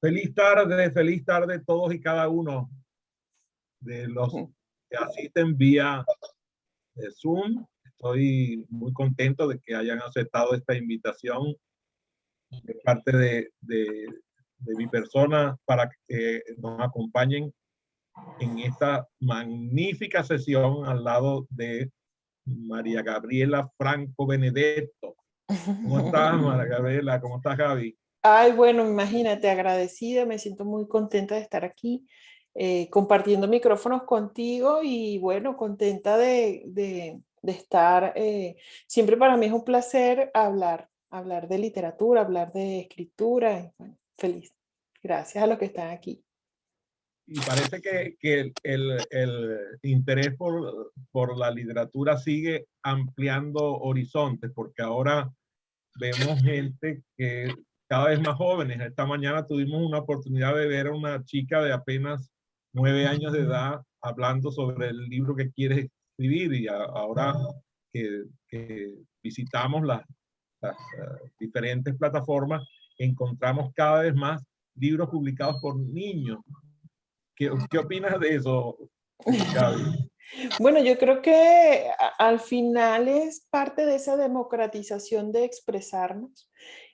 Feliz tarde todos y cada uno de los que asisten vía Zoom. Estoy muy contento de que hayan aceptado esta invitación de parte de mi persona para que nos acompañen en esta magnífica sesión al lado de María Gabriela Franco Benedetto. ¿Cómo estás, María Gabriela? ¿Cómo estás, Gaby? Ay, bueno, imagínate, agradecida, me siento muy contenta de estar aquí compartiendo micrófonos contigo y bueno, contenta de estar. Siempre para mí es un placer hablar de literatura, hablar de escritura. Y, bueno, feliz. Gracias a los que están aquí. Y parece que el interés por la literatura sigue ampliando horizontes, porque ahora vemos gente que cada vez más jóvenes. Esta mañana tuvimos una oportunidad de ver a una chica de apenas 9 años de edad hablando sobre el libro que quiere escribir, y ahora que visitamos las diferentes plataformas, encontramos cada vez más libros publicados por niños. ¿Qué opinas de eso, Gaby? Bueno, yo creo que al final es parte de esa democratización de expresarnos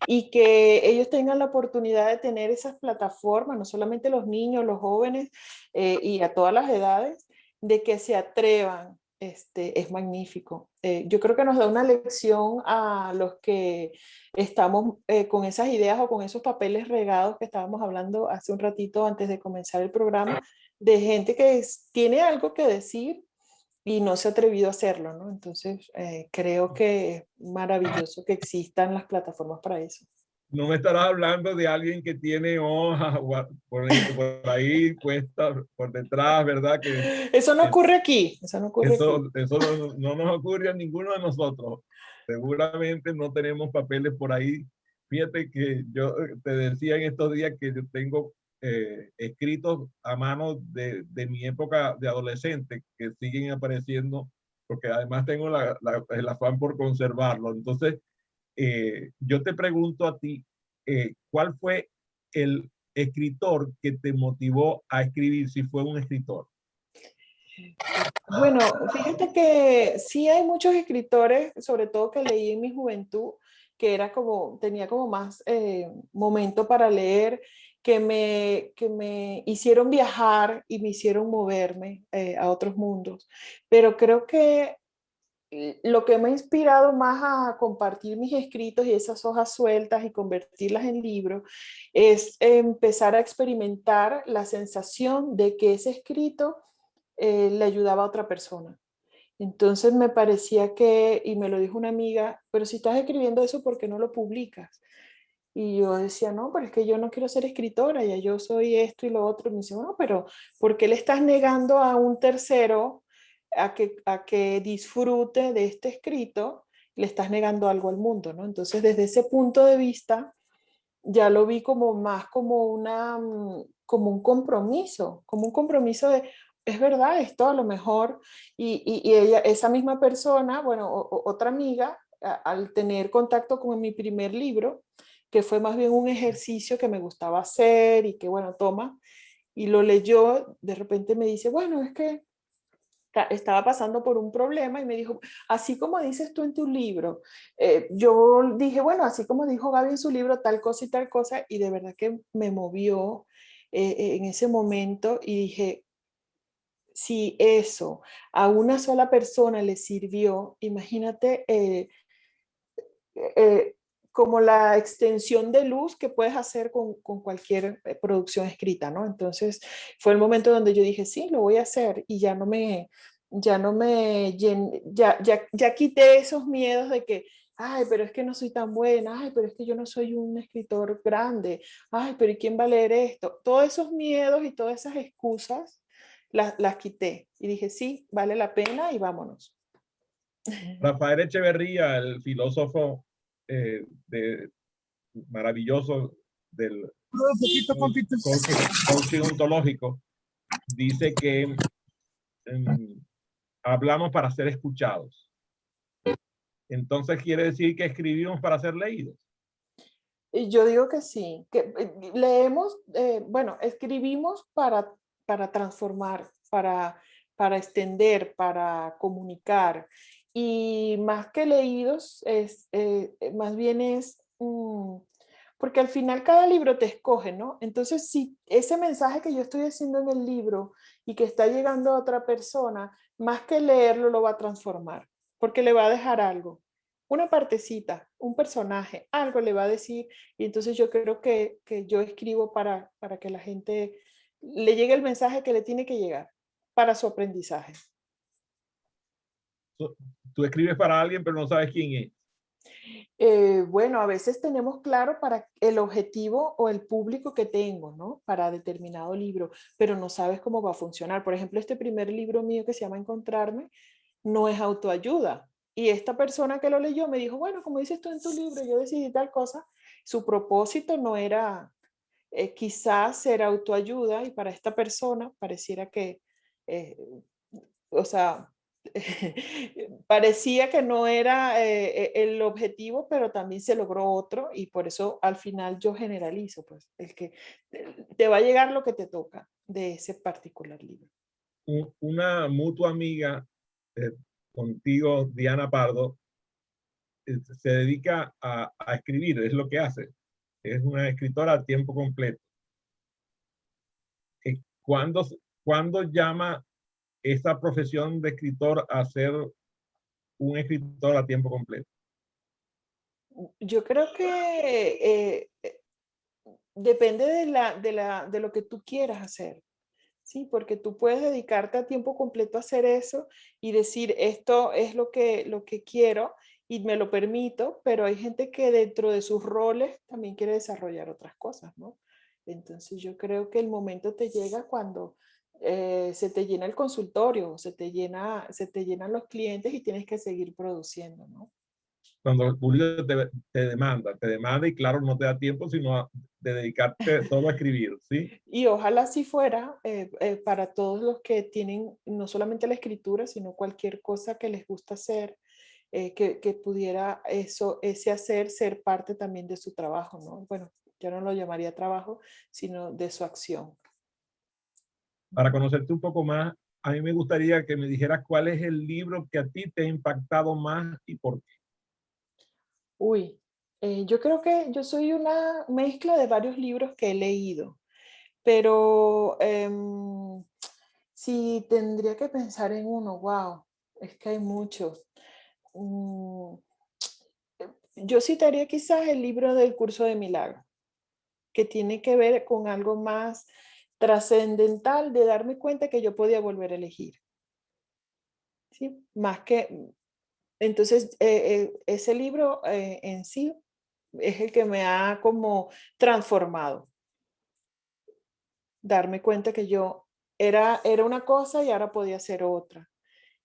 y que ellos tengan la oportunidad de tener esas plataformas, no solamente los niños, los jóvenes y a todas las edades, de que se atrevan. Es magnífico. Yo creo que nos da una lección a los que estamos con esas ideas o con esos papeles regados que estábamos hablando hace un ratito antes de comenzar el programa, de gente que tiene algo que decir y no se ha atrevido a hacerlo, ¿no? Entonces, creo que es maravilloso que existan las plataformas para eso. No me estarás hablando de alguien que tiene hojas por ahí puestas por detrás, ¿verdad? Eso no Que ocurre aquí, eso no ocurre aquí. eso no nos ocurre a ninguno de nosotros. Seguramente no tenemos papeles por ahí. Fíjate que yo te decía en estos días que yo tengo escritos a mano de mi época de adolescente que siguen apareciendo, porque además tengo el afán por conservarlo. Entonces, yo te pregunto a ti, ¿cuál fue el escritor que te motivó a escribir, si fue un escritor? Bueno, fíjate que sí hay muchos escritores, sobre todo que leí en mi juventud, que era como, tenía como más momento para leer, que me hicieron viajar y me hicieron moverme a otros mundos. Pero creo que lo que me ha inspirado más a compartir mis escritos y esas hojas sueltas y convertirlas en libros es empezar a experimentar la sensación de que ese escrito le ayudaba a otra persona. Entonces me parecía que, y me lo dijo una amiga, pero si estás escribiendo eso, ¿por qué no lo publicas? Y yo decía, no, pero es que yo no quiero ser escritora, ya yo soy esto y lo otro. Y me dice, bueno, pero ¿por qué le estás negando a un tercero a que disfrute de este escrito? Le estás negando algo al mundo, ¿no? Entonces, desde ese punto de vista, ya lo vi como más como como un compromiso de, es verdad, esto a lo mejor, y ella, esa misma persona, bueno, otra amiga, al tener contacto con mi primer libro, que fue más bien un ejercicio que me gustaba hacer y que, bueno, toma, y lo leyó, de repente me dice, bueno, es que estaba pasando por un problema y me dijo, así como dices tú en tu libro, yo dije, bueno, así como dijo Gaby en su libro, tal cosa, y de verdad que me movió en ese momento y dije, si eso a una sola persona le sirvió, imagínate eh, como la extensión de luz que puedes hacer con cualquier producción escrita, ¿no? Entonces fue el momento donde yo dije, sí, lo voy a hacer y ya no me, ya quité esos miedos de que, ay, pero es que no soy tan buena, ay, pero es que yo no soy un escritor grande, ay, pero ¿y quién va a leer esto? Todos esos miedos y todas esas excusas las quité y dije, sí, vale la pena y vámonos. Rafael Echeverría, el filósofo maravilloso del coaching ontológico, dice que hablamos para ser escuchados. Entonces quiere decir que escribimos para ser leídos. Y yo digo que sí, que leemos, bueno, escribimos para transformar, para extender, para comunicar. Y más que leídos, más bien es, porque al final cada libro te escoge, ¿no? Entonces, si ese mensaje que yo estoy haciendo en el libro y que está llegando a otra persona, más que leerlo, lo va a transformar, porque le va a dejar algo, una partecita, un personaje, algo le va a decir y entonces yo creo que yo escribo para que la gente le llegue el mensaje que le tiene que llegar para su aprendizaje. So- Tú escribes para alguien, pero no sabes quién es. Bueno, a veces tenemos claro para el objetivo o el público que tengo, ¿no? Para determinado libro, pero no sabes cómo va a funcionar. Por ejemplo, este primer libro mío que se llama Encontrarme no es autoayuda. Y esta persona que lo leyó me dijo, bueno, como dices tú en tu libro, yo decidí tal cosa. Su propósito no era quizás ser autoayuda y para esta persona pareciera que, eh, o sea, parecía que no era el objetivo, pero también se logró otro y por eso al final yo generalizo, pues, el que te va a llegar lo que te toca de ese particular libro. Una mutua amiga eh, contigo, Diana Pardo, se dedica a escribir, es lo que hace. Es una escritora a tiempo completo. ¿Cuándo, cuándo llama esa profesión de escritor a ser un escritor a tiempo completo? Yo creo que depende de lo que tú quieras hacer. Sí, porque tú puedes dedicarte a tiempo completo a hacer eso y decir, esto es lo que quiero y me lo permito, pero hay gente que dentro de sus roles también quiere desarrollar otras cosas, ¿no? Entonces yo creo que el momento te llega cuando se te llena el consultorio, se te llenan los clientes y tienes que seguir produciendo, ¿no? Cuando el público te demanda y claro, no te da tiempo sino de dedicarte solo a escribir, ¿sí? Y ojalá así fuera para todos los que tienen no solamente la escritura, sino cualquier cosa que les gusta hacer, que pudiera eso, ese hacer ser parte también de su trabajo, ¿no? Bueno, yo no lo llamaría trabajo, sino de su acción. Para conocerte un poco más, a mí me gustaría que me dijeras cuál es el libro que a ti te ha impactado más y por qué. Uy, yo creo que yo soy una mezcla de varios libros que he leído, pero si tendría que pensar en uno, wow, es que hay muchos. Mm, yo citaría quizás el libro del Curso de Milagros, que tiene que ver con algo más trascendental de darme cuenta que yo podía volver a elegir, ¿sí? Más que, entonces, ese libro en sí es el que me ha como transformado, darme cuenta que yo era una cosa y ahora podía ser otra,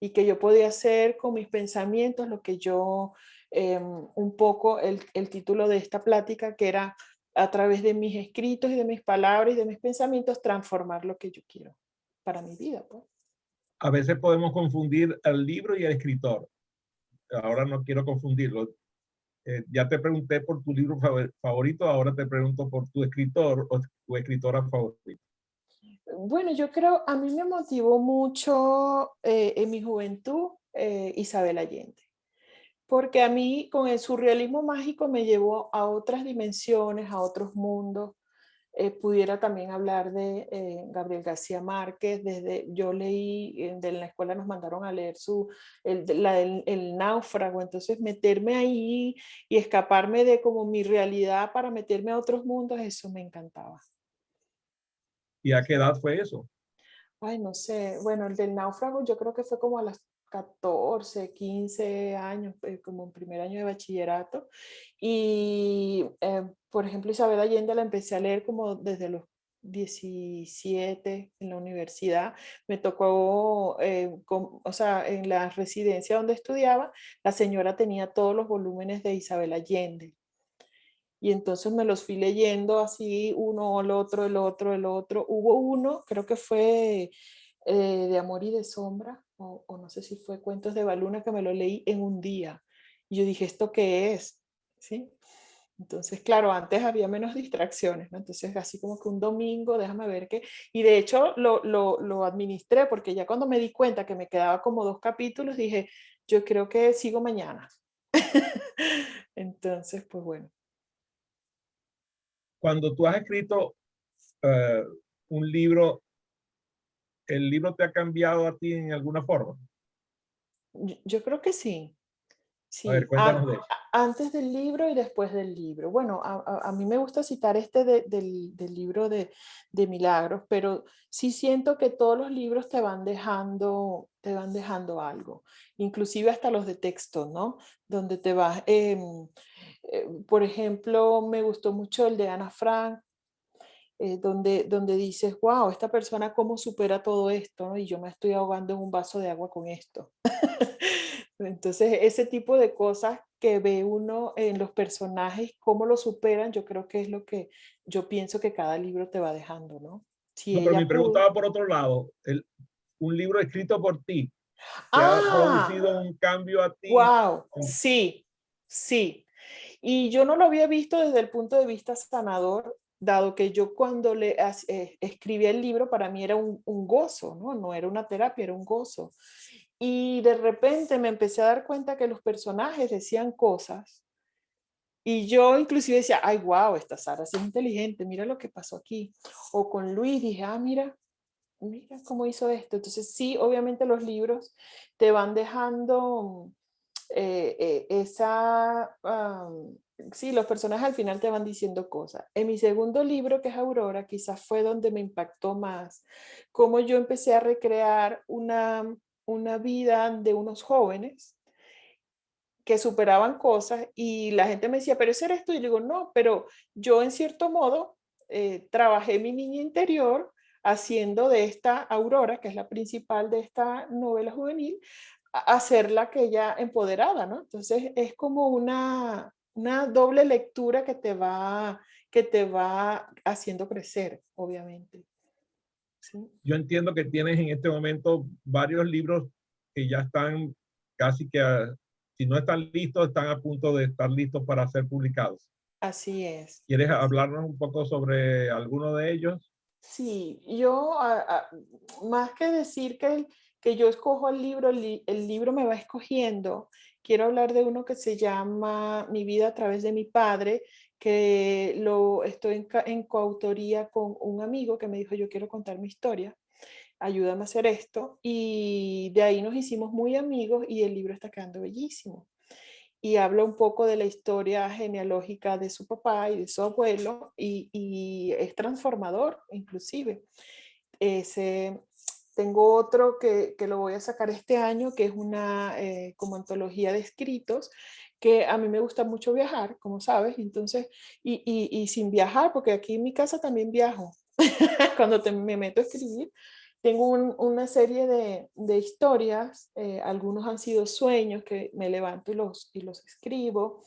y que yo podía hacer con mis pensamientos lo que yo, un poco el título de esta plática, que era a través de mis escritos y de mis palabras y de mis pensamientos, transformar lo que yo quiero para mi vida, pues. A veces podemos confundir al libro y al escritor. Ahora no quiero confundirlo. Ya te pregunté por tu libro favorito, ahora te pregunto por tu escritor o tu escritora favorita. Bueno, yo creo, a mí me motivó mucho en mi juventud Isabel Allende, porque a mí con el surrealismo mágico me llevó a otras dimensiones, a otros mundos. Pudiera también hablar de Gabriel García Márquez. Desde, yo leí, de la escuela nos mandaron a leer el náufrago, entonces meterme ahí y escaparme de como mi realidad para meterme a otros mundos, eso me encantaba. ¿Y a qué edad fue eso? Ay, no sé, bueno, el del náufrago yo creo que fue como a las 14, 15 años, como en primer año de bachillerato. Y, por ejemplo, Isabel Allende la empecé a leer como desde los 17 en la universidad. Me tocó, o sea, en la residencia donde estudiaba, la señora tenía todos los volúmenes de Isabel Allende. Y entonces me los fui leyendo así, uno, el otro, el otro, el otro. Hubo uno, creo que fue de Amor y de Sombra, o no sé si fue Cuentos de Baluna, que me lo leí en un día. Y yo dije, ¿esto qué es? ¿Sí? Entonces, claro, antes había menos distracciones, ¿no? Entonces, así como que un domingo, déjame ver qué. Y de hecho lo administré porque ya cuando me di cuenta que me quedaba como 2 capítulos, dije, yo creo que sigo mañana. Entonces, pues bueno. Cuando tú has escrito eh, un libro, ¿el libro te ha cambiado a ti en alguna forma? Yo creo que sí. A ver, Sí, cuéntanos de eso. antes del libro y después del libro. Bueno, a mí me gusta citar este del libro de Milagros, pero sí siento que todos los libros te van dejando algo, inclusive hasta los de texto, ¿no? Donde te vas, por ejemplo, me gustó mucho el de Ana Frank, donde dices, wow, esta persona cómo supera todo esto, ¿no? Y yo me estoy ahogando en un vaso de agua con esto. Entonces, ese tipo de cosas que ve uno en los personajes, cómo lo superan, yo creo que es lo que yo pienso que cada libro te va dejando, ¿no? Si No, pero mi ella pregunta pudo. va por otro lado. Un libro escrito por ti, ¿te ha Ah, producido un cambio a ti? wow, sí, sí. Y yo no lo había visto desde el punto de vista sanador, dado que yo cuando escribí el libro, para mí era un gozo, ¿no? No era una terapia, era un gozo. Y de repente me empecé a dar cuenta que los personajes decían cosas y yo inclusive decía, ay, wow, esta Sara sí es inteligente, mira lo que pasó aquí. O con Luis dije, ah, mira cómo hizo esto. Entonces sí, obviamente los libros te van dejando esa... sí, los personajes al final te van diciendo cosas. En mi segundo libro, que es Aurora, quizás fue donde me impactó más, cómo yo empecé a recrear una vida de unos jóvenes que superaban cosas y la gente me decía, pero ese eres tú. Y yo digo, no, pero yo en cierto modo trabajé mi niña interior haciendo de esta Aurora, que es la principal de esta novela juvenil, hacerla que ella empoderada, ¿no? Entonces es como una doble lectura que te va haciendo crecer, obviamente. ¿Sí? Yo entiendo que tienes en este momento varios libros que ya están casi que, si no están listos, están a punto de estar listos para ser publicados. Así es. ¿Quieres Así. hablarnos un poco sobre alguno de ellos? Sí, yo más que decir que yo escojo el libro, el libro me va escogiendo. Quiero hablar de uno que se llama Mi vida a través de mi padre, que lo estoy en coautoría con un amigo que me dijo, yo quiero contar mi historia, ayúdame a hacer esto. Y de ahí nos hicimos muy amigos y el libro está quedando bellísimo y habla un poco de la historia genealógica de su papá y de su abuelo y es transformador inclusive. Ese, tengo otro que lo voy a sacar este año, que es una como antología de escritos, que a mí me gusta mucho viajar, como sabes, entonces, y sin viajar, porque aquí en mi casa también viajo, cuando me meto a escribir, tengo una serie de historias, algunos han sido sueños que me levanto y los escribo,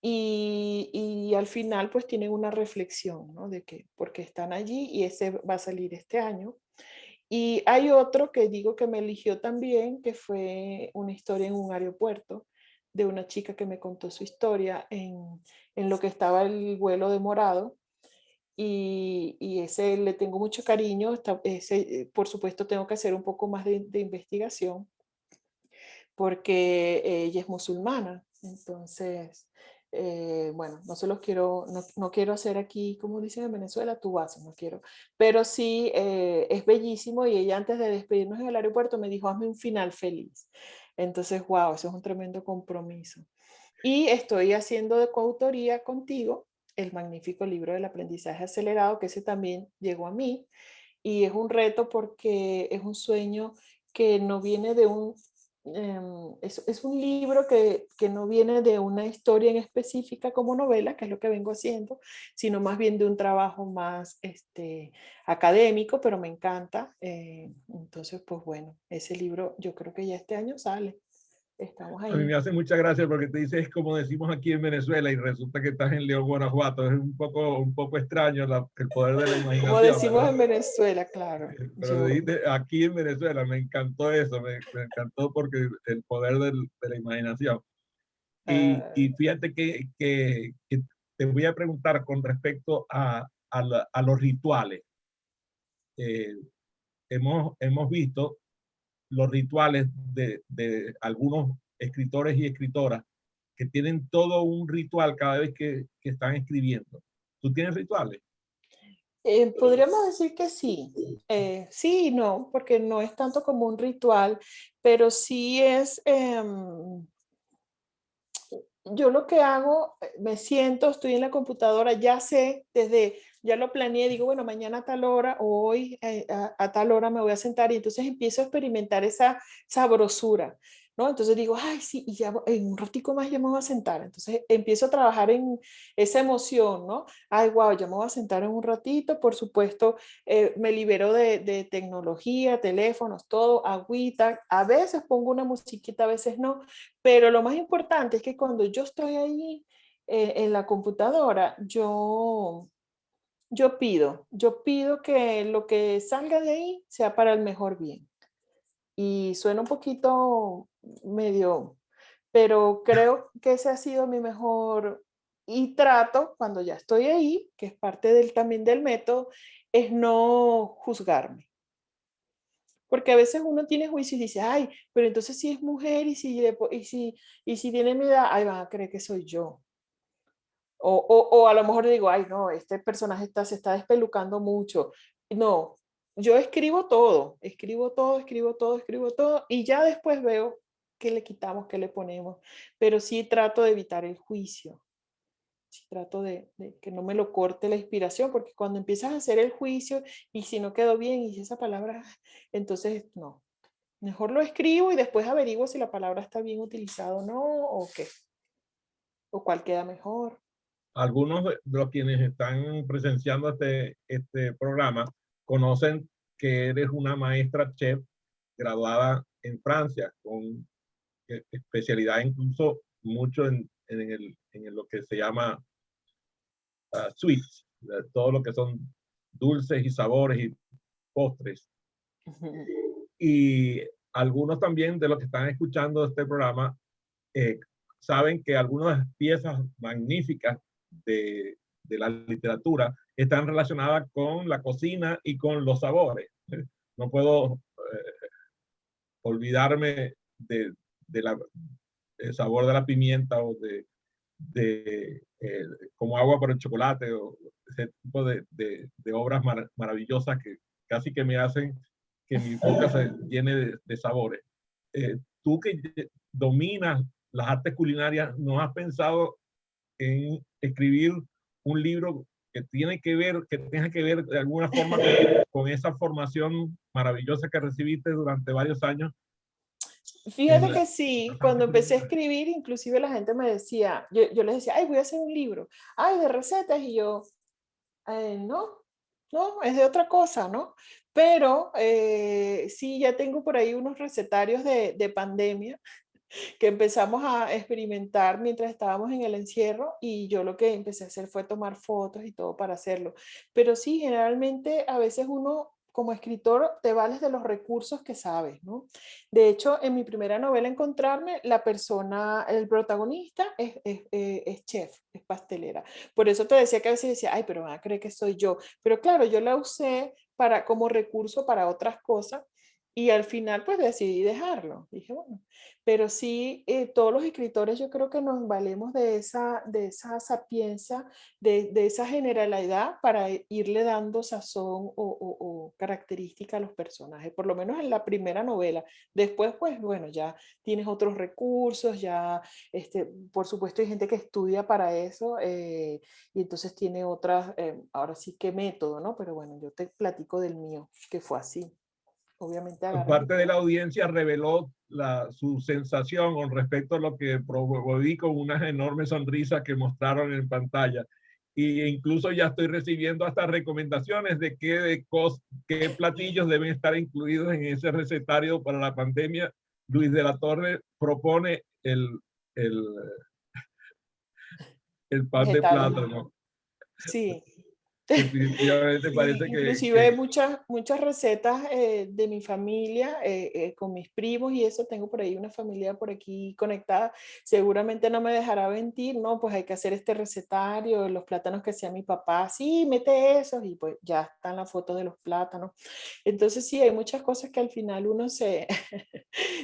y al final pues tienen una reflexión, ¿no? De que porque están allí y ese va a salir este año. Y hay otro que digo que me eligió también, que fue una historia en un aeropuerto de una chica que me contó su historia en lo que estaba el vuelo demorado y ese le tengo mucho cariño. Ese, por supuesto, tengo que hacer un poco más de investigación porque ella es musulmana. Entonces, bueno, no se los quiero, no quiero hacer aquí, como dicen en Venezuela, tu vaso, no quiero. Pero sí, es bellísimo y ella antes de despedirnos en el aeropuerto me dijo, hazme un final feliz. Entonces, wow, eso es un tremendo compromiso. Y estoy haciendo de coautoría contigo el magnífico libro del aprendizaje acelerado, que ese también llegó a mí. Y es un reto porque es un sueño que no viene de es un libro que no viene de una historia en específica como novela, que es lo que vengo haciendo, sino más bien de un trabajo más académico, pero me encanta. Entonces, pues bueno, ese libro yo creo que ya este año sale. Estamos A mí ahí. me hace mucha gracia porque te dices como decimos aquí en Venezuela y resulta que estás en León, Guanajuato. Es un poco extraño el poder de la Como imaginación, decimos ¿verdad? en Venezuela, claro. Pero Yo, dijiste aquí en Venezuela, me encantó eso, me encantó porque el poder de la imaginación. ah, Y fíjate que te voy a preguntar con respecto a los rituales. Hemos visto los rituales de algunos escritores y escritoras que tienen todo un ritual cada vez que están escribiendo. ¿Tú tienes rituales? Podríamos decir que sí. Sí y no, porque no es tanto como un ritual, pero sí es, yo lo que hago, me siento, estoy en la computadora, ya sé, ya lo planeé, digo, bueno, mañana a tal hora o hoy a tal hora me voy a sentar y entonces empiezo a experimentar esa sabrosura, ¿no? Entonces digo, ay, sí, y ya en un ratico más ya me voy a sentar. Entonces empiezo a trabajar en esa emoción, ¿no? Ay, wow, ya me voy a sentar en un ratito, por supuesto, me libero de tecnología, teléfonos, todo, agüita, a veces pongo una musiquita, a veces no, pero lo más importante es que cuando yo estoy ahí en la computadora, yo pido que lo que salga de ahí sea para el mejor bien. Y suena un poquito medio, pero creo que ese ha sido mi mejor, y trato cuando ya estoy ahí, que es parte también del método, es no juzgarme. Porque a veces uno tiene juicio y dice, ay, pero entonces si es mujer y si tiene mi edad, ay, van a creer que soy yo. O a lo mejor digo, ay, no, este personaje se está despelucando mucho. No, yo escribo todo, escribo todo, escribo todo, escribo todo, y ya después veo qué le quitamos, qué le ponemos. Pero sí trato de evitar el juicio. Sí trato de que no me lo corte la inspiración, porque cuando empiezas a hacer el juicio y si no quedó bien y si esa palabra, entonces no. Mejor lo escribo y después averiguo si la palabra está bien utilizada o no, o qué, o cuál queda mejor. Algunos de los quienes están presenciando este programa conocen que eres una maestra chef graduada en Francia, con especialidad incluso mucho en lo que se llama sweets, todo lo que son dulces y sabores y postres. Y algunos también de los que están escuchando este programa eh, saben que algunas piezas magníficas de la literatura están relacionadas con la cocina y con los sabores. No puedo olvidarme del sabor de la pimienta o como agua por el chocolate o ese tipo de obras maravillosas que casi que me hacen que mi boca se llene de sabores. Tú que dominas las artes culinarias, ¿no has pensado en escribir un libro que tenga que ver de alguna forma con esa formación maravillosa que recibiste durante varios años Fíjate que sí, cuando empecé a escribir, inclusive la gente me decía, yo les decía, ay, voy a hacer un libro, ay, de recetas, y yo, no, no, es de otra cosa, ¿no? Pero sí, ya tengo por ahí unos recetarios de pandemia que empezamos a experimentar mientras estábamos en el encierro, y yo lo que empecé a hacer fue tomar fotos y todo para hacerlo. Pero sí, generalmente a veces uno como escritor te vales de los recursos que sabes, ¿no? De hecho, en mi primera novela, Encontrarme, la persona, el protagonista es chef, es pastelera. Por eso te decía que a veces decía, ay, pero van a creer que soy yo. Pero claro, yo la usé como recurso para otras cosas, y al final pues decidí dejarlo. Dije, bueno, pero sí, todos los escritores yo creo que nos valemos de esa sapiencia, de esa generalidad para irle dando sazón o característica a los personajes, por lo menos en la primera novela. Después, pues bueno, ya tienes otros recursos, ya, por supuesto hay gente que estudia para eso, y entonces tiene otras, ahora sí que método, ¿no? Pero bueno, yo te platico del mío, que fue así. Obviamente agarras y parte de la audiencia reveló su sensación con respecto a lo que promoví con unas enormes sonrisas que mostraron en pantalla. Y incluso ya estoy recibiendo hasta recomendaciones de qué platillos deben estar incluidos en ese recetario para la pandemia. Luis de la Torre propone el pan de vegetales. plátano. Sí. definitivamente Sí, parece inclusive muchas recetas de mi familia, con mis primos y eso, tengo por ahí una familia por aquí conectada, seguramente no me dejará mentir, ¿no? Pues hay que hacer este recetario, los plátanos que hacía mi papá, sí, mete esos y pues ya están las fotos de los plátanos. Entonces sí, hay muchas cosas que al final uno se,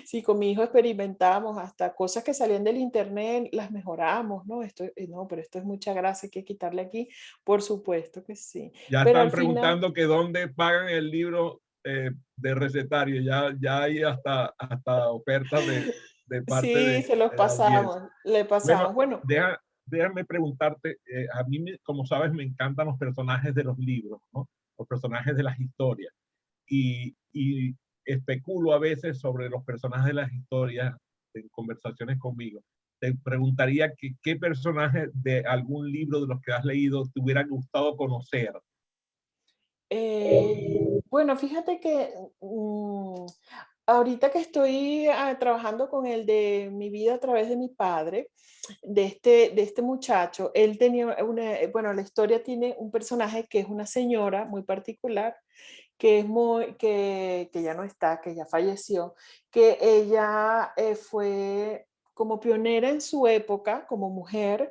sí, con mi hijo experimentamos, hasta cosas que salían del internet, las mejoramos, ¿no? Esto, no, pero esto es mucha grasa, hay que quitarle aquí, por supuesto que sí. ya Pero están al final, preguntando que dónde pagan el libro de recetario. Ya hay hasta ofertas de parte sí, se los de la audiencia. pasamos, le Bueno, pasamos. Bueno, déjame preguntarte, a mí, como sabes, me encantan los personajes de los libros, ¿no? Los personajes de las historias. Y especulo a veces sobre los personajes de las historias en conversaciones conmigo. Te preguntaría qué personaje de algún libro de los que has leído te hubiera gustado conocer. bueno, fíjate que ahorita que estoy trabajando con el de mi vida a través de mi padre, de este muchacho, él tenía una, bueno, la historia tiene un personaje que es una señora muy particular, que es muy, que ya no está, que ya falleció, que ella fue como pionera en su época como mujer,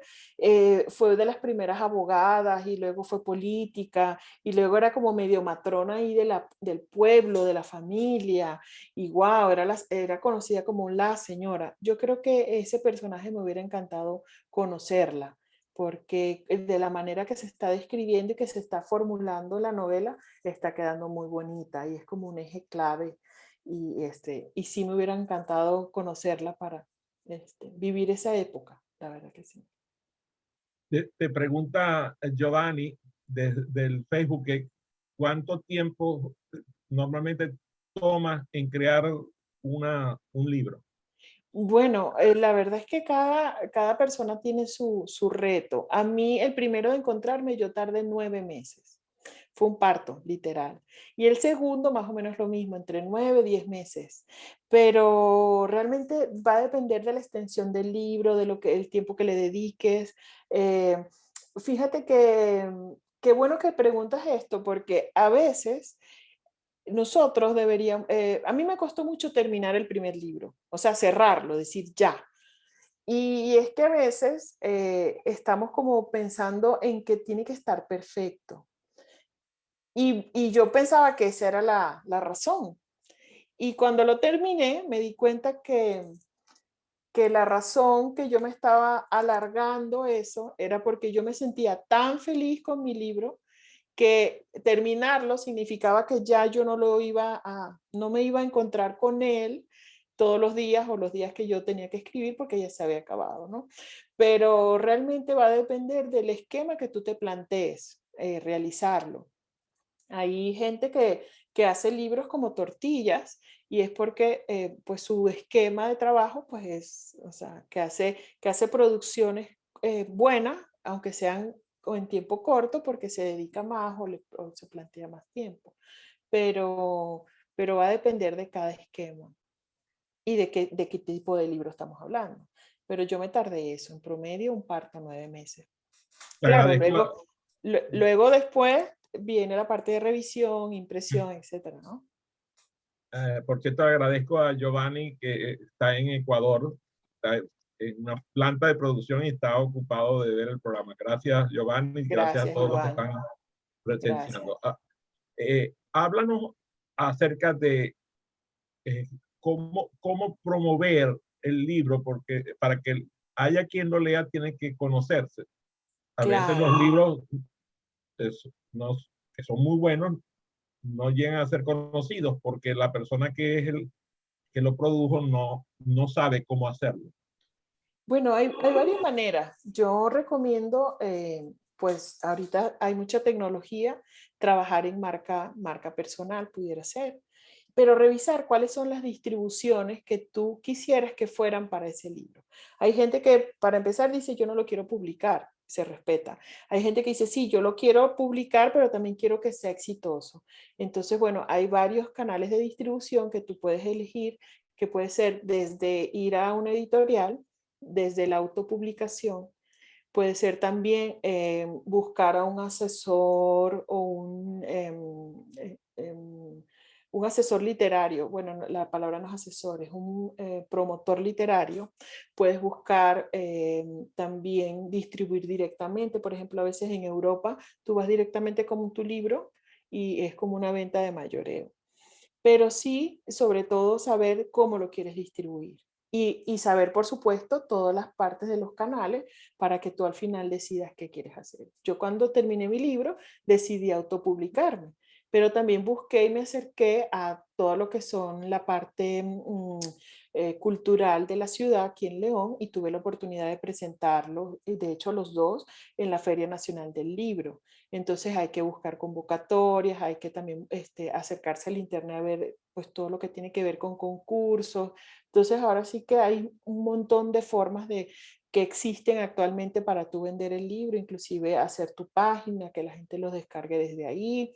fue de las primeras abogadas y luego fue política y luego era como medio matrona ahí del pueblo, de la familia y wow, era conocida como la señora. Yo creo que ese personaje me hubiera encantado conocerla porque de la manera que se está describiendo y que se está formulando la novela, está quedando muy bonita y es como un eje clave y sí me hubiera encantado conocerla para vivir esa época, la verdad que sí. Te pregunta Giovanni del Facebook que cuánto tiempo normalmente toma en crear un libro. Bueno, la verdad es que cada persona tiene su reto. A mí, el primero de encontrarme, yo tardé 9 meses. Fue un parto, literal. Y el segundo, más o menos lo mismo, entre 9 y 10 meses. Pero realmente va a depender de la extensión del libro, el tiempo que le dediques. Eh, fíjate que qué bueno que preguntas esto, porque a veces nosotros deberíamos, a mí me costó mucho terminar el primer libro, o sea, cerrarlo, decir ya. Y es que a veces estamos como pensando en que tiene que estar perfecto. Y yo pensaba que esa era la razón. Y cuando lo terminé, me di cuenta que la razón que yo me estaba alargando eso era porque yo me sentía tan feliz con mi libro que terminarlo significaba que ya yo no me iba a encontrar con él todos los días o los días que yo tenía que escribir porque ya se había acabado, ¿no? Pero realmente va a depender del esquema que tú te plantees realizarlo. Hay gente que hace libros como tortillas y es porque pues su esquema de trabajo pues es, o sea, que hace producciones buenas, aunque sean o en tiempo corto porque se dedica más o se plantea más tiempo. Pero, pero va a depender de cada esquema y de qué tipo de libro estamos hablando. Pero yo me tardé eso, en promedio un parto 9 meses. Te Claro, agradezco, luego después viene la parte de revisión, impresión, etcétera, ¿no? por cierto, agradezco a Giovanni que está en Ecuador, está en una planta de producción y está ocupado de ver el programa. Gracias, Giovanni, gracias a Gracias, todos los que Giovanni. están Gracias. presenciando. Háblanos acerca de eh, cómo promover el libro, porque para que haya quien lo lea tiene que conocerse. A veces los Claro. libros no, que son muy buenos no llegan a ser conocidos porque la persona que es el que lo produjo no sabe cómo hacerlo. Bueno, hay varias maneras. Yo recomiendo, pues ahorita hay mucha tecnología, trabajar en marca personal pudiera ser, pero revisar cuáles son las distribuciones que tú quisieras que fueran para ese libro. Hay gente que, para empezar, dice, yo no lo quiero publicar, se respeta. Hay gente que dice, sí, yo lo quiero publicar, pero también quiero que sea exitoso. Entonces, bueno, hay varios canales de distribución que tú puedes elegir, que puede ser desde ir a una editorial, desde la autopublicación, Puede ser también buscar a un asesor o un asesor literario. Bueno, la palabra no es asesor, es un promotor literario. Puedes buscar también distribuir directamente. Por ejemplo, a veces en Europa tú vas directamente con tu libro y es como una venta de mayoreo. Pero sí, sobre todo, saber cómo lo quieres distribuir. Y saber, por supuesto, todas las partes de los canales para que tú al final decidas qué quieres hacer. Yo cuando terminé mi libro decidí autopublicarme, pero también busqué y me acerqué a todo lo que son la parte cultural de la ciudad aquí en León y tuve la oportunidad de presentarlo, y de hecho los dos, en la Feria Nacional del Libro. Entonces hay que buscar convocatorias, hay que también acercarse al internet a ver pues todo lo que tiene que ver con concursos. Entonces ahora sí que hay un montón de formas que existen actualmente para tú vender el libro, inclusive hacer tu página, que la gente lo descargue desde ahí.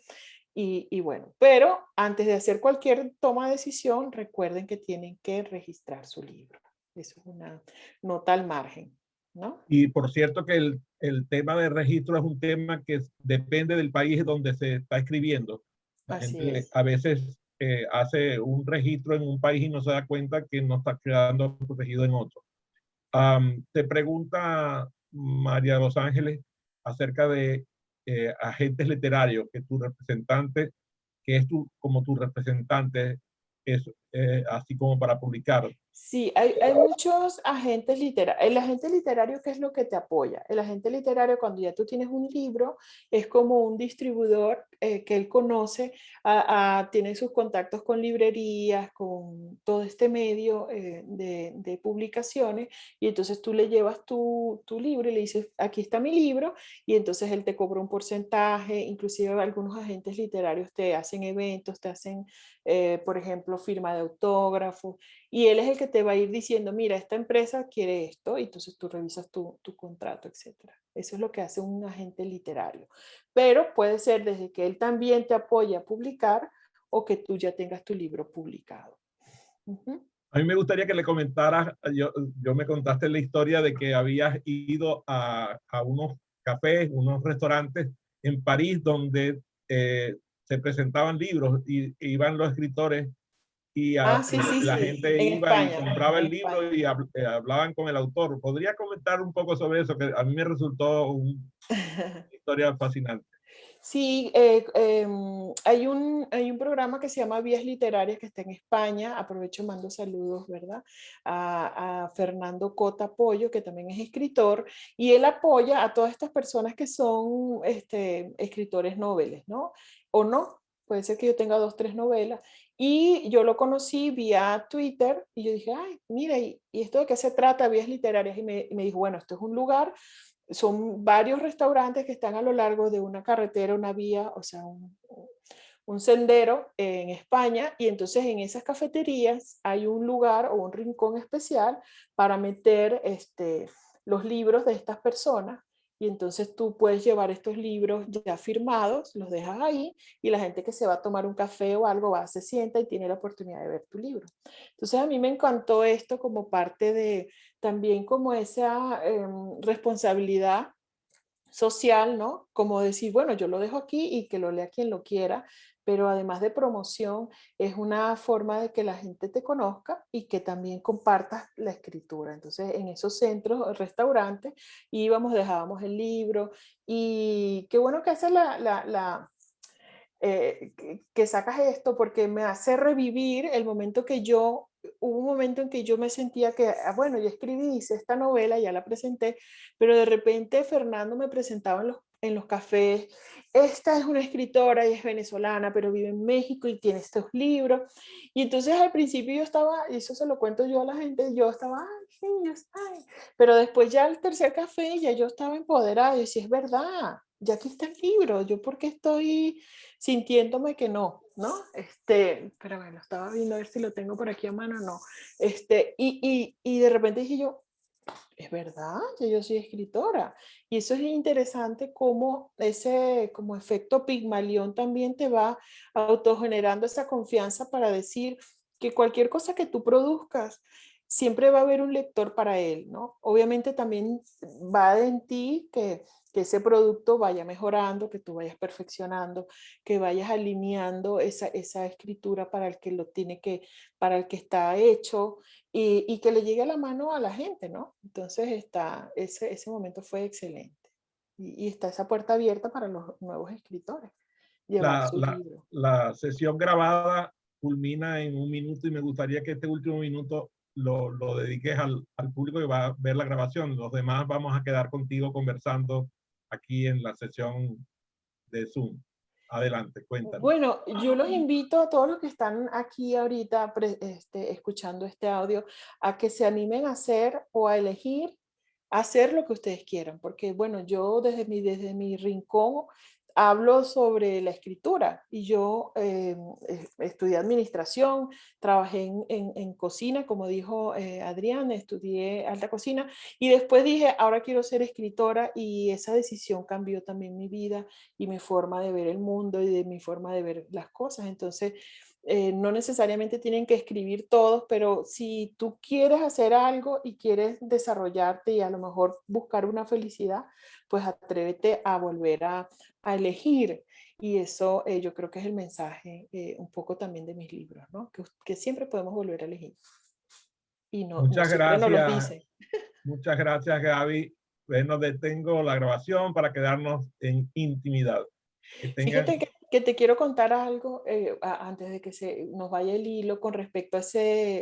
Y bueno, pero antes de hacer cualquier toma de decisión, recuerden que tienen que registrar su libro. Eso es una nota al margen, ¿no? Y por cierto que el tema de registro es un tema que depende del país donde se está escribiendo. La Así gente es. a veces hace un registro en un país y no se da cuenta que no está quedando protegido en otro. Te pregunta María Los Ángeles acerca de agentes literarios, que tu representante, que es como tu representante, es así como para publicar. Sí, hay muchos agentes literarios. El agente literario, ¿qué es lo que te apoya? El agente literario, cuando ya tú tienes un libro, es como un distribuidor que él conoce, tiene sus contactos con librerías, con todo este medio de publicaciones, y entonces tú le llevas tu libro y le dices, aquí está mi libro, y entonces él te cobra un porcentaje, inclusive algunos agentes literarios te hacen eventos, te hacen, por ejemplo, firma de autógrafos. Y él es el que te va a ir diciendo, mira, esta empresa quiere esto, y entonces tú revisas tu contrato, etcétera. Eso es lo que hace un agente literario. Pero puede ser desde que él también te apoya a publicar o que tú ya tengas tu libro publicado. Ujú. A mí me gustaría que le comentaras, yo me contaste la historia de que habías ido a unos cafés, unos restaurantes en París donde se presentaban libros y iban los escritores y Ah, sí, sí, la sí, gente en iba y España, compraba en el España. libro y hablaban con el autor. ¿Podría comentar un poco sobre eso? Que a mí me resultó una historia fascinante. Sí, hay un programa que se llama Vías Literarias que está en España. Aprovecho, mando saludos, ¿verdad? A Fernando Cota Pollo, que también es escritor, y él apoya a todas estas personas que son escritores noveles, ¿no? O no, puede ser que yo tenga dos, tres novelas. Y yo lo conocí vía Twitter y yo dije, ay, mira, ¿y esto de qué se trata? Vías Literarias. Y me dijo, bueno, esto es un lugar, son varios restaurantes que están a lo largo de una carretera, una vía, o sea, un sendero en España, y entonces en esas cafeterías hay un lugar o un rincón especial para meter los libros de estas personas, y entonces tú puedes llevar estos libros ya firmados, los dejas ahí, y la gente que se va a tomar un café o algo va, se sienta y tiene la oportunidad de ver tu libro. Entonces a mí me encantó esto como parte de también como esa responsabilidad social, ¿no? Como decir, bueno, yo lo dejo aquí y que lo lea quien lo quiera, pero además de promoción, es una forma de que la gente te conozca y que también compartas la escritura. Entonces, en esos centros, restaurantes, íbamos, dejábamos el libro, y qué bueno que haces que sacas esto, porque me hace revivir el momento que yo, hubo un momento en que yo me sentía que, bueno, ya escribí, hice esta novela, ya la presenté, pero de repente Fernando me presentaba en los cafés, esta es una escritora y es venezolana, pero vive en México y tiene estos libros. Y entonces al principio yo estaba, y eso se lo cuento yo a la gente, yo estaba, ay, genios, ay. Pero después ya el tercer café ya yo estaba empoderada y decía, es verdad, ya aquí está el libro, yo porque estoy sintiéndome que no, ¿no? Pero bueno, estaba viendo a ver si lo tengo por aquí a mano, no. Y de repente dije yo, es verdad, que yo soy escritora. Y eso es interesante como ese como efecto Pigmalión también te va autogenerando esa confianza para decir que cualquier cosa que tú produzcas, siempre va a haber un lector para él, ¿no? Obviamente también va en ti que ese producto vaya mejorando, que tú vayas perfeccionando, que vayas alineando esa escritura para el que lo tiene que, para el que está hecho y que le llegue a la mano a la gente, ¿no? Entonces ese momento fue excelente. Y está esa puerta abierta para los nuevos escritores, llevar La, su la, libro. la sesión grabada culmina en 1 minuto y me gustaría que este último minuto lo dediques al público que va a ver la grabación. Los demás vamos a quedar contigo conversando aquí en la sesión de Zoom. Adelante, cuéntanos. Bueno, yo los invito a todos los que están aquí ahorita escuchando este audio a que se animen a hacer o a elegir hacer lo que ustedes quieran, porque bueno, yo desde mi rincón hablo sobre la escritura y yo estudié administración, trabajé en cocina, como dijo Adrián, estudié alta cocina y después dije, ahora quiero ser escritora y esa decisión cambió también mi vida y mi forma de ver el mundo y de mi forma de ver las cosas. Entonces, no necesariamente tienen que escribir todos, pero si tú quieres hacer algo y quieres desarrollarte y a lo mejor buscar una felicidad, pues atrévete a volver a elegir. Y eso yo creo que es el mensaje un poco también de mis libros, ¿no? Que siempre podemos volver a elegir. Y no Muchas siempre nos los gracias. dicen. Muchas gracias, Gaby. Bueno, detengo la grabación para quedarnos en intimidad. Que tengan Fíjate que te quiero contar algo antes de que nos vaya el hilo con respecto a ese